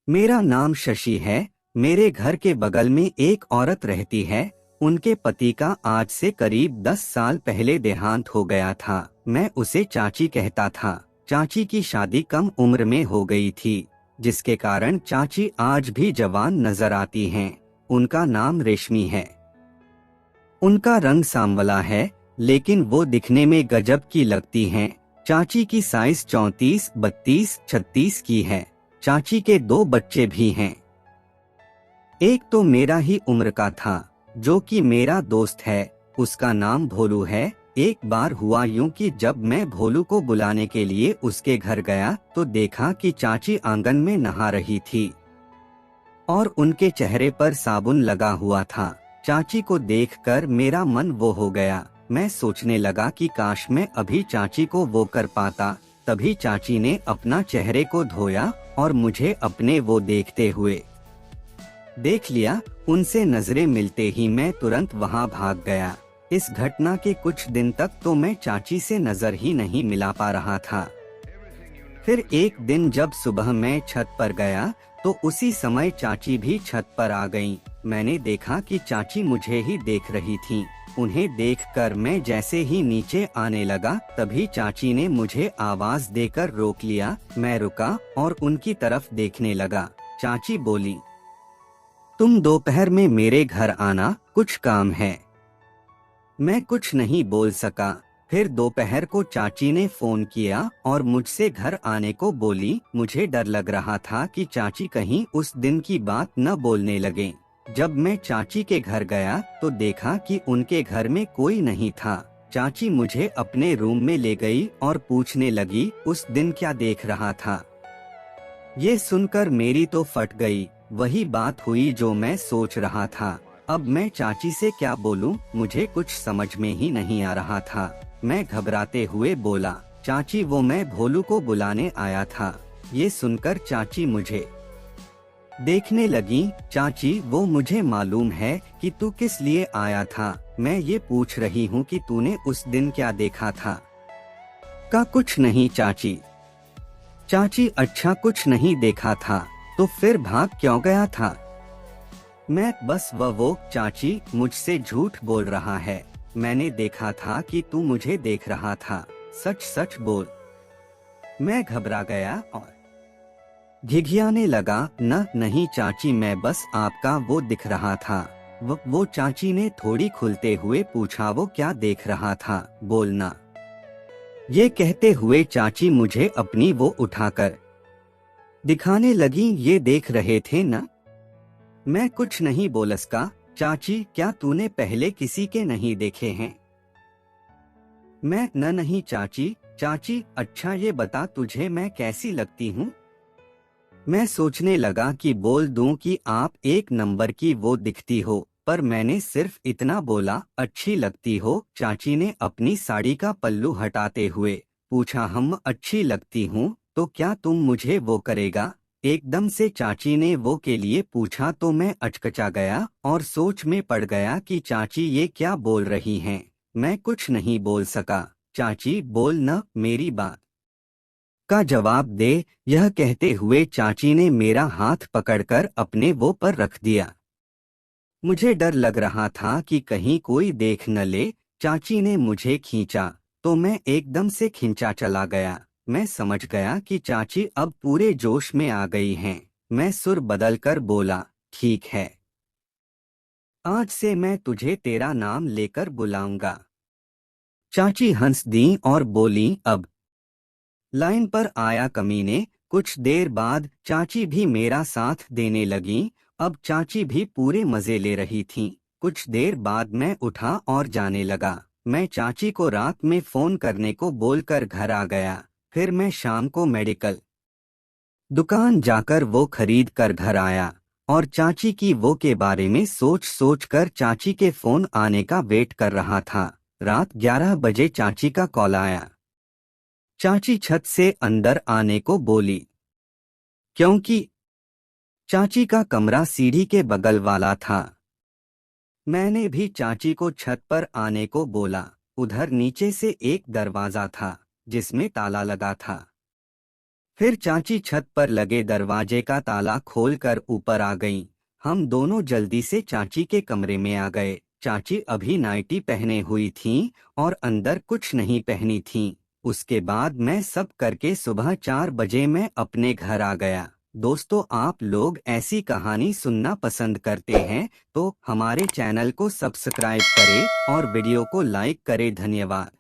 मेरा नाम शशि है। मेरे घर के बगल में एक औरत रहती है। उनके पति का आज से करीब 10 साल पहले देहांत हो गया था। मैं उसे चाची कहता था। चाची की शादी कम उम्र में हो गई थी, जिसके कारण चाची आज भी जवान नजर आती हैं। उनका नाम रेशमी है। उनका रंग सांवला है, लेकिन वो दिखने में गजब की लगती हैं। चाची की साइज 34, 32, 36 की है। चाची के 2 बच्चे भी हैं। एक तो मेरा ही उम्र का था, जो कि मेरा दोस्त है। उसका नाम भोलू है। एक बार हुआ यूं कि जब मैं भोलू को बुलाने के लिए उसके घर गया तो देखा कि चाची आंगन में नहा रही थी और उनके चेहरे पर साबुन लगा हुआ था। चाची को देखकर मेरा मन वो हो गया। मैं सोचने लगा कि काश मैं अभी चाची को वो कर पाता। तभी चाची ने अपना चेहरे को धोया और मुझे अपने वो देखते हुए देख लिया। उनसे नजरें मिलते ही मैं तुरंत वहां भाग गया। इस घटना के कुछ दिन तक तो मैं चाची से नजर ही नहीं मिला पा रहा था। फिर एक दिन जब सुबह मैं छत पर गया तो उसी समय चाची भी छत पर आ गईं। मैंने देखा कि चाची मुझे ही देख रही थीं। उन्हें देखकर मैं जैसे ही नीचे आने लगा, तभी चाची ने मुझे आवाज देकर रोक लिया। मैं रुका और उनकी तरफ देखने लगा। चाची बोली, तुम दोपहर में मेरे घर आना, कुछ काम है। मैं कुछ नहीं बोल सका। फिर दोपहर को चाची ने फोन किया और मुझसे घर आने को बोली। मुझे डर लग रहा था कि चाची कहीं उस दिन की बात न बोलने लगे। जब मैं चाची के घर गया तो देखा कि उनके घर में कोई नहीं था। चाची मुझे अपने रूम में ले गई और पूछने लगी, उस दिन क्या देख रहा था। ये सुनकर मेरी तो फट गई। वही बात हुई जो मैं सोच रहा था। अब मैं चाची से क्या बोलूं, मुझे कुछ समझ में ही नहीं आ रहा था। मैं घबराते हुए बोला, चाची वो मैं भोलू को बुलाने आया था। ये सुनकर चाची मुझे देखने लगी। चाची वो मुझे मालूम है कि तू किस लिए आया था। मैं ये पूछ रही हूँ कि तूने उस दिन क्या देखा था। का कुछ नहीं चाची। चाची अच्छा कुछ नहीं देखा था, तो फिर भाग क्यों गया था। मैं बस वो चाची मुझसे झूठ बोल रहा है। मैंने देखा था कि तू मुझे देख रहा था। सच सच बोल। मैं घबरा गया और घिघियाने लगा। नहीं चाची, मैं बस आपका वो दिख रहा था। वो चाची ने थोड़ी खुलते हुए पूछा, वो क्या देख रहा था, बोलना। ये कहते हुए चाची मुझे अपनी वो उठाकर दिखाने लगी। ये देख रहे थे ना। मैं कुछ नहीं बोलसका। चाची क्या तूने पहले किसी के नहीं देखे हैं। मैं नहीं चाची। चाची अच्छा ये बता तुझे मैं कैसी लगती हूँ। मैं सोचने लगा कि बोल दूं कि आप एक नंबर की वो दिखती हो, पर मैंने सिर्फ इतना बोला, अच्छी लगती हो। चाची ने अपनी साड़ी का पल्लू हटाते हुए पूछा, हम अच्छी लगती हूँ तो क्या तुम मुझे वो करेगा। एकदम से चाची ने वो के लिए पूछा तो मैं अचकचा गया और सोच में पड़ गया कि चाची ये क्या बोल रही हैं। मैं कुछ नहीं बोल सका। चाची बोल न, मेरी बात का जवाब दे। यह कहते हुए चाची ने मेरा हाथ पकड़कर अपने वो पर रख दिया। मुझे डर लग रहा था कि कहीं कोई देख न ले। चाची ने मुझे खींचा तो मैं एकदम से खींचा चला गया। मैं समझ गया कि चाची अब पूरे जोश में आ गई हैं। मैं सुर बदलकर बोला, ठीक है, आज से मैं तुझे तेरा नाम लेकर बुलाऊंगा। चाची हंस दी और बोली, अब लाइन पर आया कमीने। कुछ देर बाद चाची भी मेरा साथ देने लगी। अब चाची भी पूरे मजे ले रही थीं। कुछ देर बाद मैं उठा और जाने लगा। मैं चाची को रात में फोन करने को बोलकर घर आ गया। फिर मैं शाम को मेडिकल दुकान जाकर वो खरीद कर घर आया और चाची की वो के बारे में सोच सोच कर चाची के फोन आने का वेट कर रहा था। रात 11 बजे चाची का कॉल आया। चाची छत से अंदर आने को बोली, क्योंकि चाची का कमरा सीढ़ी के बगल वाला था। मैंने भी चाची को छत पर आने को बोला। उधर नीचे से एक दरवाजा था जिसमें ताला लगा था। फिर चाची छत पर लगे दरवाजे का ताला खोलकर ऊपर आ गईं। हम दोनों जल्दी से चाची के कमरे में आ गए। चाची अभी नाइटी पहने हुई थीं और अंदर कुछ नहीं पहनी थीं। उसके बाद मैं सब करके सुबह 4 बजे मैं अपने घर आ गया। दोस्तों, आप लोग ऐसी कहानी सुनना पसंद करते हैं तो हमारे चैनल को सब्सक्राइब करें और वीडियो को लाइक करें। धन्यवाद।